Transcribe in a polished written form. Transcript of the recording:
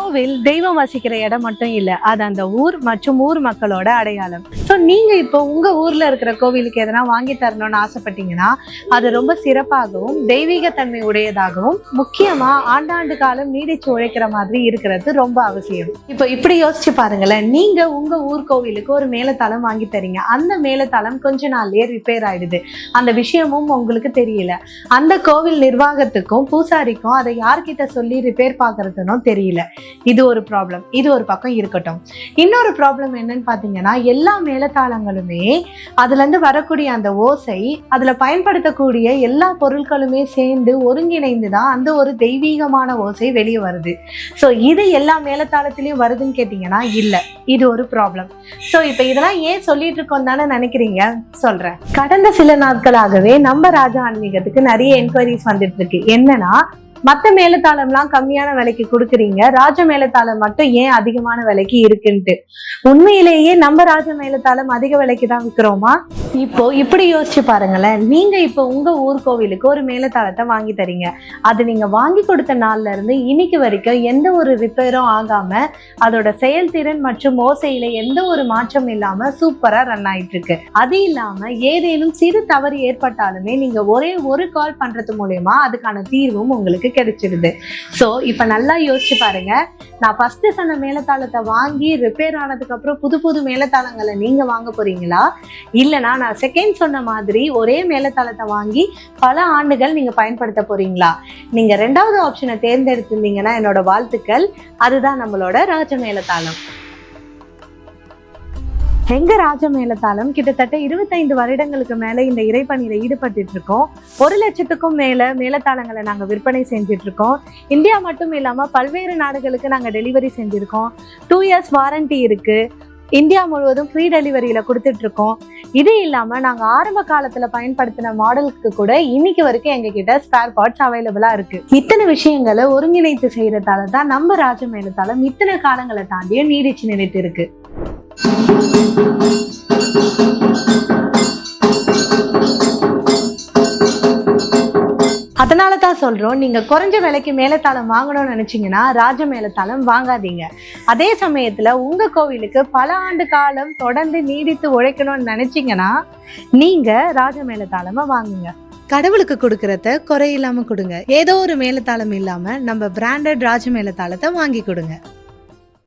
கோவில் தெய்வம் வசிக்கிற இடம் மட்டும் இல்ல, அது அந்த ஊர் மற்றும் ஊர் மக்களோட அடையாளம். ஸோ நீங்க இப்போ உங்க ஊர்ல இருக்கிற கோவிலுக்கு எதனா வாங்கி தரணும்னு ஆசைப்பட்டீங்கன்னா அது ரொம்ப சிறப்பாகவும் தெய்வீக தன்மை உடையதாகவும் முக்கியமா ஆண்டாண்டு காலம் நீடிச்சு உழைக்கிற மாதிரி இருக்கிறது ரொம்ப அவசியம். இப்போ இப்படி யோசிச்சு பாருங்களேன், நீங்க உங்க ஊர் கோவிலுக்கு ஒரு மேலத்தாளம் வாங்கி தரீங்க. அந்த மேலத்தாளம் கொஞ்ச நாள்லயே ரிப்பேர் ஆயிடுது. அந்த விஷயமும் உங்களுக்கு தெரியல. அந்த கோவில் நிர்வாகத்துக்கும் பூசாரிக்கும் அதை யார்கிட்ட சொல்லி ரிப்பேர் பார்க்கறதுன்னு தெரியல. இது ஒரு ப்ராப்ளம். இது ஒரு பக்கம் இருக்கட்டும். இன்னொரு ப்ராப்ளம் என்னன்னு பாத்தீங்கன்னா, எல்லா மேலத்தாளங்களுமே அதுல இருந்து வரக்கூடிய அந்த ஓசை, அதுல பயன்படுத்தக்கூடிய எல்லா பொருட்களுமே சேர்ந்து ஒருங்கிணைந்து தான் அந்த ஒரு தெய்வீகமான ஓசை வெளியே வருது. ஸோ இது எல்லா மேலத்தாளத்திலையும் வருதுன்னு கேட்டீங்கன்னா இல்ல, இது ஒரு ப்ராப்ளம். ஸோ இப்போ இதெல்லாம் ஏன் சொல்லிட்டு இருக்கோம் தானே நினைக்கிறீங்க? சொல்றேன். கடந்த சில நாட்களாகவே நம்ம ராஜா ஆன்மீகத்துக்கு நிறைய என்கொயரிஸ் வந்துட்டு இருக்கு. என்னன்னா, மற்ற மேலத்தாளம்லாம் கம்மியான விலைக்கு கொடுக்குறீங்க, ராஜ மேலத்தாளம் மட்டும் ஏன் அதிகமான விலைக்கு இருக்குன்ட்டு. உண்மையிலேயே நம்ம ராஜ மேலத்தாளம் அதிக விலைக்கு தான் விற்கிறோமா? இப்போ இப்படி யோசிச்சு பாருங்களேன். நீங்க இப்போ உங்க ஊர் கோவிலுக்கு ஒரு மேலத்தாளத்தை வாங்கி தரீங்க. அது நீங்க வாங்கி கொடுத்த நாள்ல இருந்து இன்னைக்கு வரைக்கும் எந்த ஒரு ரிப்பேரும் ஆகாம அதோட செயல்திறன் மற்றும் ஓசையில எந்த ஒரு மாற்றம் இல்லாம சூப்பரா ரன் ஆயிட்டு இருக்கு. அது இல்லாம ஏதேனும் சிறு தவறு ஏற்பட்டாலுமே நீங்க ஒரே ஒரு கால் பண்றது மூலமா அதுக்கான தீர்வும் உங்களுக்கு கிடைச்சிடுது. ஸோ இப்போ நல்லா யோசிச்சு பாருங்க. நான் ஃபர்ஸ்ட் சொன்ன மேலத்தாளத்தை வாங்கி ரிப்பேர் ஆனதுக்கு அப்புறம் புது புது மேலத்தாளங்களை நீங்க வாங்க போறீங்களா, இல்லைனா நான் செகண்ட் சொன்ன மாதிரி ஒரே மேலத்தாளத்தை வாங்கி பல ஆண்டுகள் நீங்க பயன்படுத்த போறீங்களா? நீங்க ரெண்டாவது ஆப்ஷனை தேர்ந்தெடுத்திருந்தீங்கன்னா என்னோட வாழ்த்துக்கள். அதுதான் நம்மளோட ராஜ மேலத்தாளம். எங்க ராஜ மேலத்தாளம் கிட்டத்தட்ட 25 வருடங்களுக்கு மேல இந்த இறைப்பணியில ஈடுபட்டு இருக்கோம். 1 லட்சத்துக்கும் மேல மேலத்தாளங்களை நாங்க விற்பனை செஞ்சுட்டு இருக்கோம். இந்தியா மட்டும் இல்லாம பல்வேறு நாடுகளுக்கு நாங்க டெலிவரி செஞ்சிருக்கோம். 2 years வாரண்டி இருக்கு. இந்தியா முழுவதும் ஃப்ரீ டெலிவரியில கொடுத்துட்டு இருக்கோம். இது இல்லாம நாங்க ஆரம்ப காலத்துல பயன்படுத்தின மாடலுக்கு கூட இன்னைக்கு வரைக்கும் எங்க கிட்ட ஸ்பேர் பார்ட்ஸ் அவைலபிளா இருக்கு. இத்தனை விஷயங்களை ஒருங்கிணைத்து செய்யறதால தான் நம்ம ராஜ மேலத்தாளம் இத்தனை காலங்களை தாண்டியும் நீடிச்சு நிலைத்து இருக்கு. அதனால தான் சொல்றோம், நீங்க குறைஞ்ச விலைக்கு மேலத்தாளம் வாங்கணும்னு நினைச்சீங்கன்னா ராஜ மேலத்தாளம் வாங்காதீங்க. அதே சமயத்துல உங்க கோவிலுக்கு பல ஆண்டு காலம் தொடர்ந்து நீடித்து உழைக்கணும்னு நினைச்சீங்கன்னா நீங்க ராஜ மேலத்தாளமா வாங்குங்க. கடவுளுக்கு கொடுக்கறத குறையில்லாம கொடுங்க. ஏதோ ஒரு மேலத்தாளம் இல்லாம நம்ம பிராண்டட் ராஜ மேலத்தாளத்தை வாங்கி கொடுங்க.